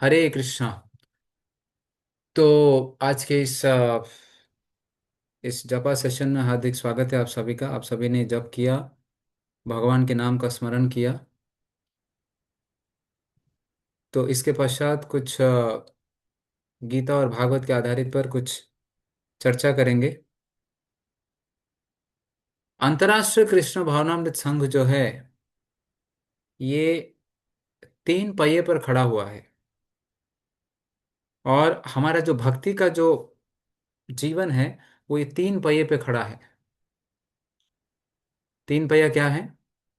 हरे कृष्णा। तो आज के इस जपा सेशन में हार्दिक स्वागत है आप सभी का। आप सभी ने जप किया, भगवान के नाम का स्मरण किया। तो इसके पश्चात कुछ गीता और भागवत के आधारित पर कुछ चर्चा करेंगे। अंतर्राष्ट्रीय कृष्ण भावनामृत संघ जो है, ये तीन पहिए पर खड़ा हुआ है। और हमारा जो भक्ति का जो जीवन है, वो ये तीन पहिए पे खड़ा है। तीन पहिया क्या है?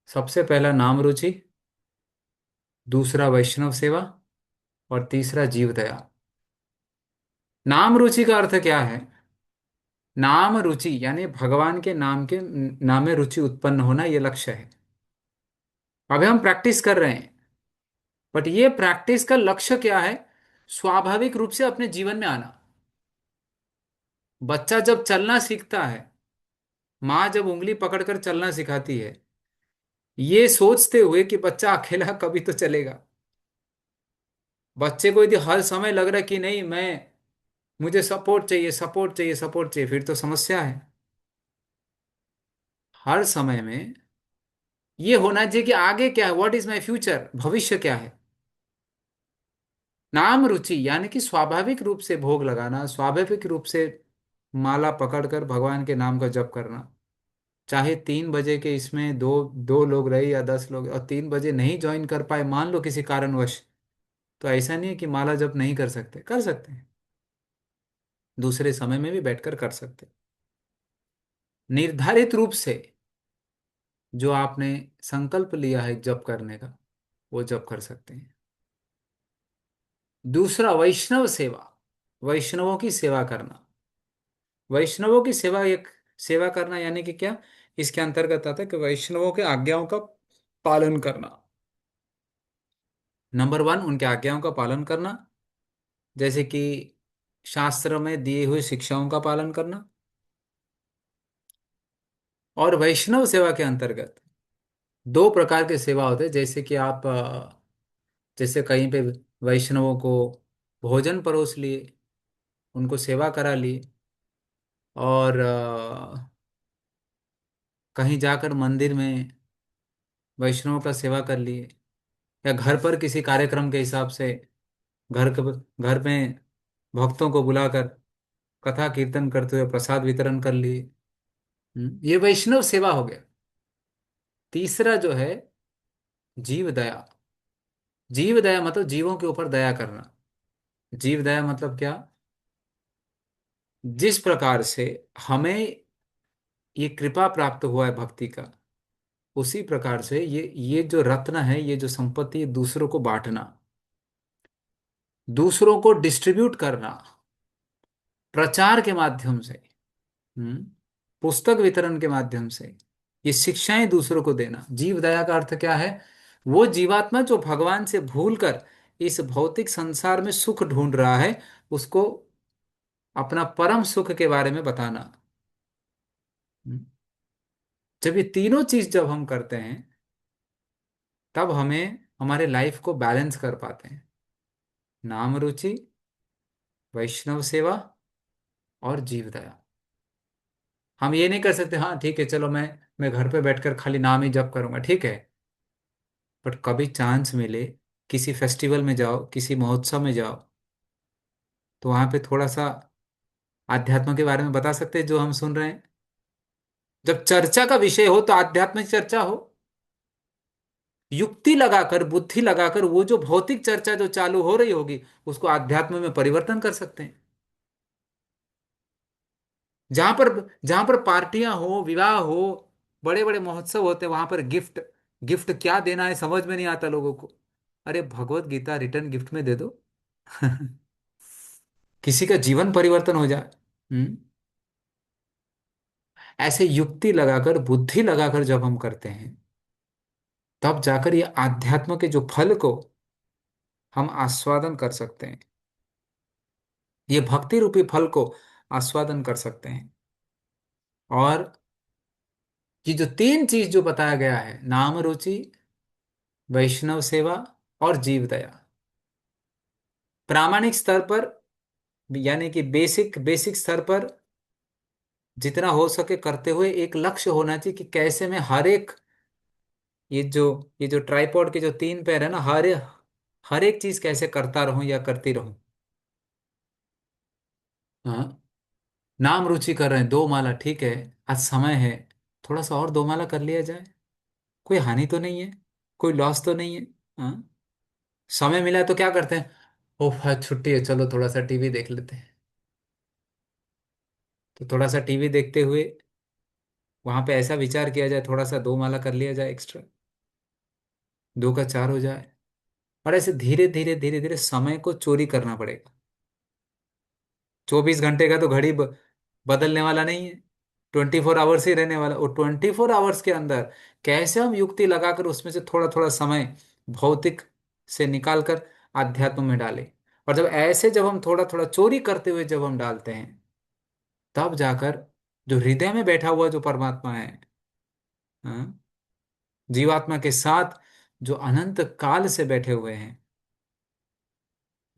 सबसे पहला नाम रुचि, दूसरा वैष्णव सेवा, और तीसरा जीव दया। नाम रुचि का अर्थ क्या है? नाम रुचि यानी भगवान के नाम के नाम में रुचि उत्पन्न होना, ये लक्ष्य है। अभी हम प्रैक्टिस कर रहे हैं, बट ये प्रैक्टिस का लक्ष्य क्या है? स्वाभाविक रूप से अपने जीवन में आना। बच्चा जब चलना सीखता है, माँ जब उंगली पकड़कर चलना सिखाती है, ये सोचते हुए कि बच्चा अकेला कभी तो चलेगा। बच्चे को यदि हर समय लग रहा है कि नहीं, मुझे सपोर्ट चाहिए, सपोर्ट चाहिए, सपोर्ट चाहिए, फिर तो समस्या है। हर समय में ये होना चाहिए कि आगे क्या है, व्हाट इज माई फ्यूचर, भविष्य क्या है। नाम रुचि यानी कि स्वाभाविक रूप से भोग लगाना, स्वाभाविक रूप से माला पकड़कर भगवान के नाम का जप करना। चाहे 3 बजे के इसमें दो दो लोग रहे या 10 लोग, और 3 बजे नहीं ज्वाइन कर पाए, मान लो किसी कारणवश, तो ऐसा नहीं है कि माला जप नहीं कर सकते, कर सकते हैं। दूसरे समय में भी बैठकर कर सकते हैं। निर्धारित रूप से जो आपने संकल्प लिया है जप करने का, वो जप कर सकते हैं। दूसरा वैष्णव सेवा, वैष्णवों की सेवा करना। वैष्णवों की सेवा, एक सेवा करना यानी कि क्या? इसके अंतर्गत आता है कि वैष्णवों के आज्ञाओं का पालन करना। नंबर वन, उनके आज्ञाओं का पालन करना, जैसे कि शास्त्र में दिए हुए शिक्षाओं का पालन करना। और वैष्णव सेवा के अंतर्गत दो प्रकार के सेवा होते हैं। जैसे कि आप जैसे कहीं पे वैष्णवों को भोजन परोस लिए, उनको सेवा करा लिए, और कहीं जाकर मंदिर में वैष्णवों का सेवा कर लिए, या घर पर किसी कार्यक्रम के हिसाब से घर में भक्तों को बुलाकर कथा कीर्तन करते हुए प्रसाद वितरण कर लिए। ये वैष्णव सेवा हो गया। तीसरा जो है, जीव दया। जीव दया मतलब जीवों के ऊपर दया करना। जीव दया मतलब क्या? जिस प्रकार से हमें ये कृपा प्राप्त हुआ है भक्ति का, उसी प्रकार से ये जो रत्न है, ये जो संपत्ति है, दूसरों को बांटना, दूसरों को डिस्ट्रीब्यूट करना, प्रचार के माध्यम से, हम्म पुस्तक वितरण के माध्यम से, ये शिक्षाएं दूसरों को देना। जीव दया का अर्थ क्या है? वो जीवात्मा जो भगवान से भूलकर इस भौतिक संसार में सुख ढूंढ रहा है, उसको अपना परम सुख के बारे में बताना। हम्म, जब ये तीनों चीज जब हम करते हैं, तब हमें हमारे लाइफ को बैलेंस कर पाते हैं। नाम रुचि, वैष्णव सेवा, और जीव दया। हम ये नहीं कर सकते, हाँ ठीक है चलो मैं घर पे बैठकर खाली नाम ही जप करूंगा, ठीक है। बट कभी चांस मिले, किसी फेस्टिवल में जाओ, किसी महोत्सव में जाओ, तो वहां पे थोड़ा सा आध्यात्म के बारे में बता सकते हैं जो हम सुन रहे हैं। जब चर्चा का विषय हो तो आध्यात्मिक चर्चा हो, युक्ति लगाकर, बुद्धि लगाकर, वो जो भौतिक चर्चा जो चालू हो रही होगी, उसको आध्यात्म में परिवर्तन कर सकते हैं। जहां पर जहां पर पार्टियां हो, विवाह हो, बड़े बड़े महोत्सव होते हैं, वहां पर गिफ्ट, गिफ्ट क्या देना है समझ में नहीं आता लोगों को। अरे भगवत गीता रिटर्न गिफ्ट में दे दो। किसी का जीवन परिवर्तन हो जाए। हम्म ऐसे युक्ति लगाकर, बुद्धि लगाकर जब हम करते हैं, तब जाकर ये आध्यात्म के जो फल को हम आस्वादन कर सकते हैं, ये भक्ति रूपी फल को आस्वादन कर सकते हैं। और ये जो तीन चीज जो बताया गया है, नाम रुचि, वैष्णव सेवा, और जीव दया, प्रामाणिक स्तर पर, यानी कि बेसिक बेसिक स्तर पर जितना हो सके करते हुए, एक लक्ष्य होना चाहिए कि कैसे मैं हर एक, ये जो ये जो ट्राइपॉड के जो तीन पैर है ना, हर एक चीज कैसे करता रहूं या करती रहूं। हाँ, नाम रुचि कर रहे हैं, दो माला ठीक है, आज समय है, थोड़ा सा और दो माला कर लिया जाए, कोई हानि तो नहीं है, कोई लॉस तो नहीं है। हाँ, समय मिला है तो क्या करते हैं, ओह आज छुट्टी है, चलो थोड़ा सा टीवी देख लेते हैं, तो थोड़ा सा टीवी देखते हुए वहां पे ऐसा विचार किया जाए, थोड़ा सा दो माला कर लिया जाए एक्स्ट्रा, दो का चार हो जाए। और ऐसे धीरे धीरे धीरे धीरे समय को चोरी करना पड़ेगा। 24 घंटे का तो घड़ी बदलने वाला नहीं है, 24 आवर्स ही रहने वाला। और 24 आवर्स के अंदर कैसे हम युक्ति लगाकर उसमें से थोड़ा थोड़ा समय भौतिक से निकाल कर आध्यात्म में डालें। और जब ऐसे, जब हम थोड़ा थोड़ा चोरी करते हुए जब हम डालते हैं, तब जाकर जो हृदय में बैठा हुआ जो परमात्मा है, हाँ, जीवात्मा के साथ जो अनंत काल से बैठे हुए हैं,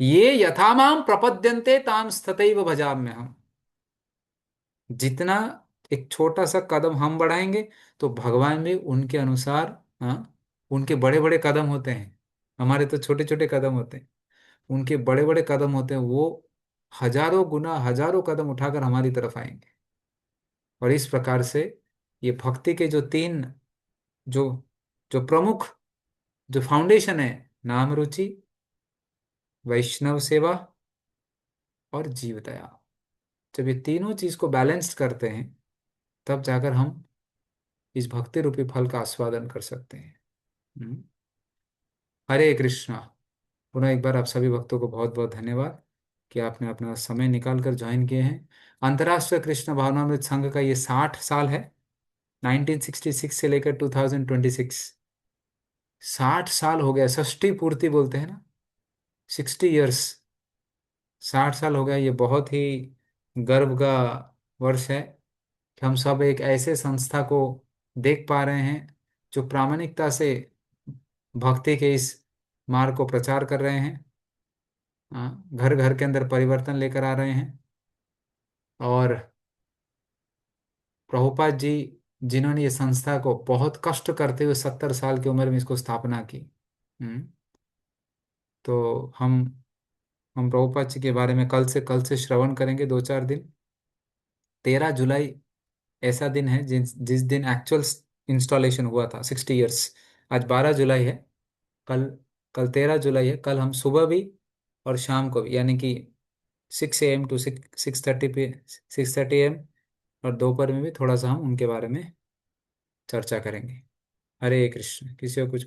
ये यथामाम प्रपद्यन्ते ताम तथैव भजाम्य हम। जितना एक छोटा सा कदम हम बढ़ाएंगे, तो भगवान भी उनके अनुसार, हाँ, उनके बड़े बड़े कदम होते हैं, हमारे तो छोटे छोटे कदम होते हैं, उनके बड़े बड़े कदम होते हैं, वो हजारों गुना हजारों कदम उठाकर हमारी तरफ आएंगे। और इस प्रकार से ये भक्ति के जो तीन, जो जो प्रमुख, जो फाउंडेशन है, नाम रुचि, वैष्णव सेवा और जीव दया, जब ये तीनों चीज को बैलेंस करते हैं, तब जाकर हम इस भक्ति रूपी फल का आस्वादन कर सकते हैं। हम्म। हरे कृष्णा। पुनः एक बार आप सभी भक्तों को बहुत बहुत धन्यवाद कि आपने अपना समय निकाल कर ज्वाइन किए हैं। अंतर्राष्ट्रीय कृष्ण भावनामृत संघ का ये 60 साल है, 1966 से लेकर 2026, 60 साल हो गया, षष्ठी पूर्ति बोलते हैं ना, 60 इयर्स, 60 साल हो गया। ये बहुत ही गर्व का वर्ष है कि हम सब एक ऐसे संस्था को देख पा रहे हैं जो प्रामाणिकता से भक्ति के इस मार्ग को प्रचार कर रहे हैं, हाँ, घर घर के अंदर परिवर्तन लेकर आ रहे हैं। और प्रभुपाद जी, जिन्होंने ये संस्था को बहुत कष्ट करते हुए 70 साल की उम्र में इसको स्थापना की। हम्म। तो हम प्रभुपाद जी के बारे में कल से श्रवण करेंगे 2-4 दिन। 13 जुलाई ऐसा दिन है जिस जिस दिन एक्चुअल इंस्टॉलेशन हुआ था, 60 इयर्स। आज 12 जुलाई है, कल कल 13 जुलाई है। कल हम सुबह भी और शाम को भी, यानी कि 6 AM to 6:30 AM, और दोपहर में भी थोड़ा सा हम उनके बारे में चर्चा करेंगे। हरे कृष्ण। किसी को कुछ